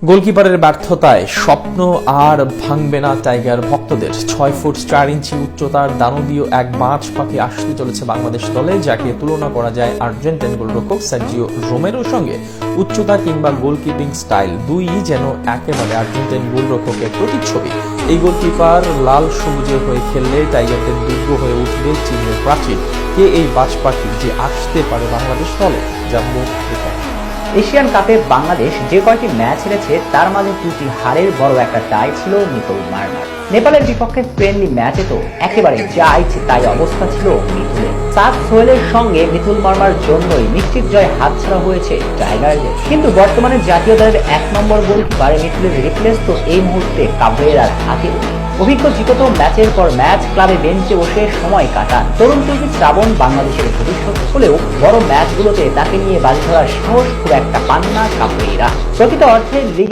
গোলকিপারের ব্যর্থতায় স্বপ্ন আর ভাঙবে না টাইগার ভক্তদের। 6 ফুট 4 ইঞ্চি উচ্চতার দানবীয় এক বাজ পাখি আসতে চলেছে বাংলাদেশ দলে, যাকে তুলনা করা যায় আর্জেন্টাইন গোলরক্ষক সার্জিও রোমেরোর সঙ্গে। উচ্চতা কিংবা গোলকিপিং স্টাইল দুইই যেন একেবারে আর্জেন্টাইন গোলরক্ষকের প্রতিচ্ছবি। এই গোলকিপার লাল সবুজে হয়ে খেললে টাইগারদের দুর্গ হয়ে উঠবে চীনের প্রাচীর। কে এই বাজ পাখি যে আসতে পারে বাংলাদেশ দলে, জানবো। এশিয়ান কাপে বাংলাদেশ যে কয়টি ম্যাচ হেরেছে তার মাঝে 2টি হারের বড় একটা দায় ছিল মিতুল মার্মার। নেপালের বিপক্ষে ফ্রেন্ডলি ম্যাচে তো একেবারে যা ইচ্ছে তাই অবস্থা ছিল মিতুলের। সাত সোহেলের সঙ্গে মিতুল মার্মার জন্যই নিশ্চিত জয় হাতছাড়া হয়েছে টাইগারদের। কিন্তু বর্তমানে জাতীয় দলের 1 নম্বর গোলকিপার মিতুলের রিপ্লেস তো এই মুহূর্তে কাবরেরার হাতে। অভিজ্ঞ জিকোতো ম্যাচের পর ম্যাচ ক্লাবে বেঞ্চে বসে সময় কাটান। তরুণ তুর্কি শ্রাবণ বাংলাদেশের ভবিষ্যৎ হলেও বড় ম্যাচগুলোতে তাকে নিয়ে বাজি ধরার সাহস খুব একটা পান না কাবরেরা। প্রকৃত অর্থে